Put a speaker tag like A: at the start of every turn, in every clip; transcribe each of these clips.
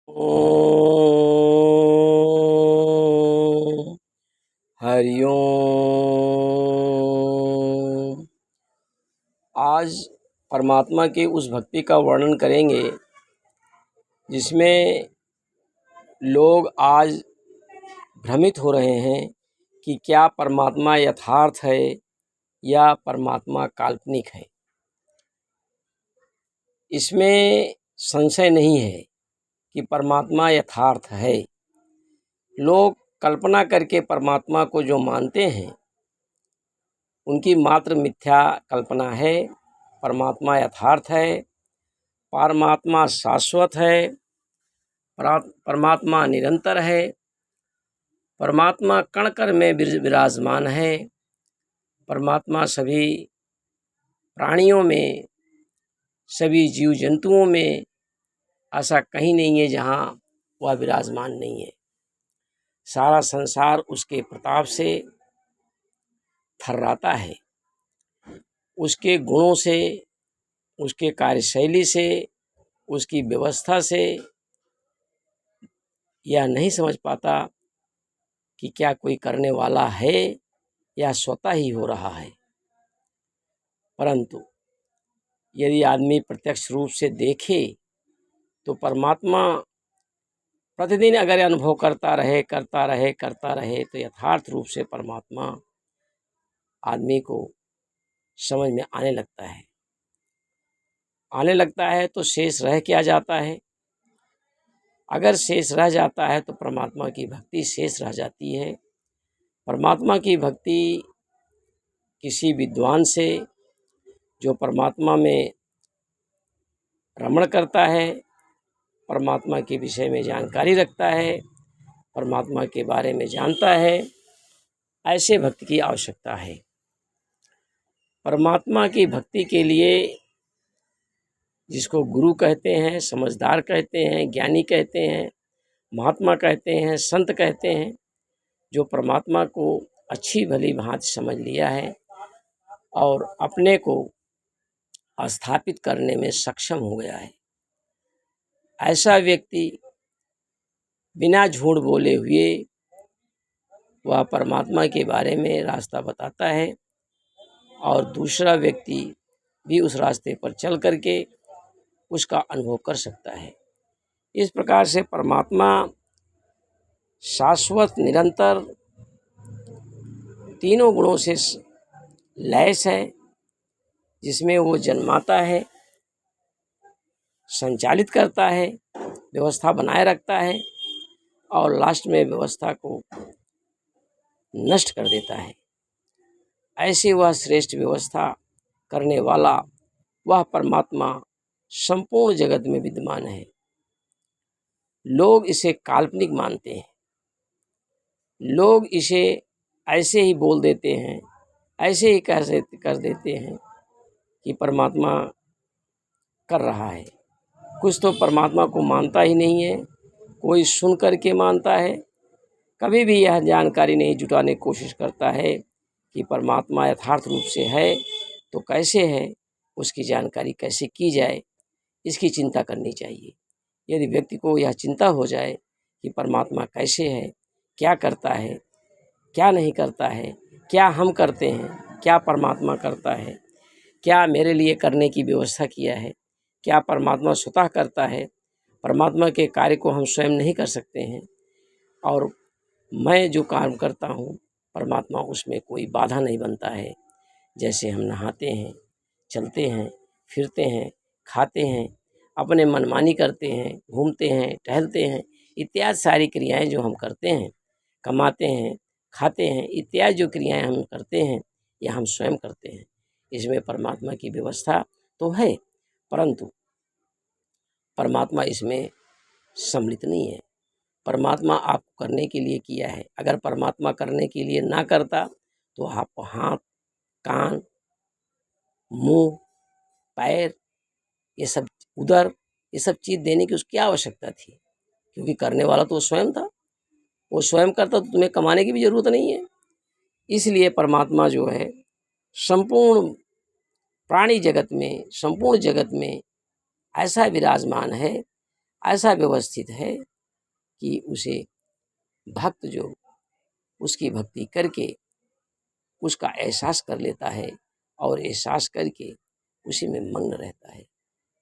A: ओम हरि ओम। आज परमात्मा की उस भक्ति का वर्णन करेंगे जिसमें लोग आज भ्रमित हो रहे हैं कि क्या परमात्मा यथार्थ है या परमात्मा काल्पनिक है। इसमें संशय नहीं है कि परमात्मा यथार्थ है। लोग कल्पना करके परमात्मा को जो मानते हैं उनकी मात्र मिथ्या कल्पना है। परमात्मा यथार्थ है, परमात्मा शाश्वत है, परमात्मा निरंतर है, परमात्मा कण कण में विराजमान है। परमात्मा सभी प्राणियों में, सभी जीव जंतुओं में ऐसा कहीं नहीं है जहाँ वह विराजमान नहीं है। सारा संसार उसके प्रताप से थर्राता है। उसके गुणों से, उसके कार्यशैली से, उसकी व्यवस्था से यह नहीं समझ पाता कि क्या कोई करने वाला है या स्वतः ही हो रहा है। परंतु यदि आदमी प्रत्यक्ष रूप से देखे तो परमात्मा प्रतिदिन अगर अनुभव करता रहे तो यथार्थ रूप से परमात्मा आदमी को समझ में आने लगता है तो शेष रह क्या जाता है। अगर शेष रह जाता है तो परमात्मा की भक्ति शेष रह जाती है। परमात्मा की भक्ति किसी विद्वान से जो परमात्मा में रमण करता है, परमात्मा के विषय में जानकारी रखता है, परमात्मा के बारे में जानता है, ऐसे भक्त की आवश्यकता है। परमात्मा की भक्ति के लिए जिसको गुरु कहते हैं, समझदार कहते हैं, ज्ञानी कहते हैं, महात्मा कहते हैं, संत कहते हैं, जो परमात्मा को अच्छी भली भांति समझ लिया है और अपने को स्थापित करने में सक्षम हो गया है, ऐसा व्यक्ति बिना झूठ बोले हुए वह परमात्मा के बारे में रास्ता बताता है और दूसरा व्यक्ति भी उस रास्ते पर चल करके उसका अनुभव कर सकता है। इस प्रकार से परमात्मा शाश्वत, निरंतर, तीनों गुणों से लैस है, जिसमें वो जन्माता है, संचालित करता है, व्यवस्था बनाए रखता है और लास्ट में व्यवस्था को नष्ट कर देता है। ऐसे वह श्रेष्ठ व्यवस्था करने वाला वह परमात्मा संपूर्ण जगत में विद्यमान है। लोग इसे काल्पनिक मानते हैं, लोग इसे ऐसे ही बोल देते हैं, ऐसे ही कर देते हैं कि परमात्मा कर रहा है। कुछ तो परमात्मा को मानता ही नहीं है, कोई सुन कर के मानता है, कभी भी यह जानकारी नहीं जुटाने की कोशिश करता है कि परमात्मा यथार्थ रूप से है तो कैसे है, उसकी जानकारी कैसे की जाए, इसकी चिंता करनी चाहिए। यदि व्यक्ति को यह चिंता हो जाए कि परमात्मा कैसे है, क्या करता है, क्या नहीं करता है, क्या हम करते हैं, क्या परमात्मा करता है, क्या मेरे लिए करने की व्यवस्था किया है, क्या परमात्मा स्वतः करता है, परमात्मा के कार्य को हम स्वयं नहीं कर सकते हैं और मैं जो काम करता हूँ परमात्मा उसमें कोई बाधा नहीं बनता है। जैसे हम नहाते हैं, चलते हैं, फिरते हैं, खाते हैं, अपने मनमानी करते हैं, घूमते हैं, टहलते हैं, इत्यादि सारी क्रियाएं जो हम करते हैं, कमाते हैं, खाते हैं, इत्यादि जो क्रियाएं हम करते हैं यह हम स्वयं करते हैं। इसमें परमात्मा की व्यवस्था तो है, परंतु परमात्मा इसमें सम्मिलित नहीं है। परमात्मा आपको करने के लिए किया है। अगर परमात्मा करने के लिए ना करता तो आपको हाथ, कान, मुंह, पैर, ये सब, उदर, ये सब चीज़ देने की उसकी क्या आवश्यकता थी, क्योंकि करने वाला तो स्वयं था। वो स्वयं करता तो तुम्हें कमाने की भी जरूरत नहीं है। इसलिए परमात्मा जो है संपूर्ण प्राणी जगत में, संपूर्ण जगत में ऐसा विराजमान है ऐसा व्यवस्थित है कि उसे भक्त जो उसकी भक्ति करके उसका एहसास कर लेता है और एहसास करके उसी में मग्न रहता है,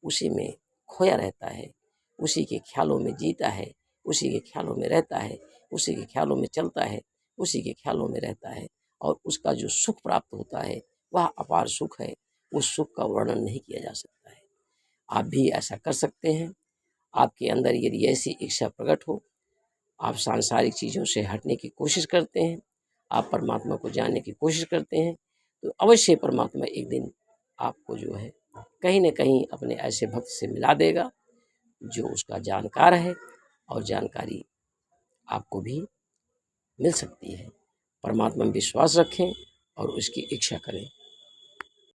A: उसी में खोया रहता है, उसी के ख्यालों में जीता है, उसी के ख्यालों में रहता है, उसी के ख्यालों में चलता है, उसी के ख्यालों में रहता है और उसका जो सुख प्राप्त होता है वह अपार सुख है। उस सुख का वर्णन नहीं किया जा सकता है। आप भी ऐसा कर सकते हैं। आपके अंदर यदि ऐसी इच्छा प्रकट हो, आप सांसारिक चीज़ों से हटने की कोशिश करते हैं, आप परमात्मा को जानने की कोशिश करते हैं, तो अवश्य परमात्मा एक दिन आपको जो है कहीं न कहीं अपने ऐसे भक्त से मिला देगा जो उसका जानकार है और जानकारी आपको भी मिल सकती है। परमात्मा में विश्वास रखें और उसकी इच्छा करें।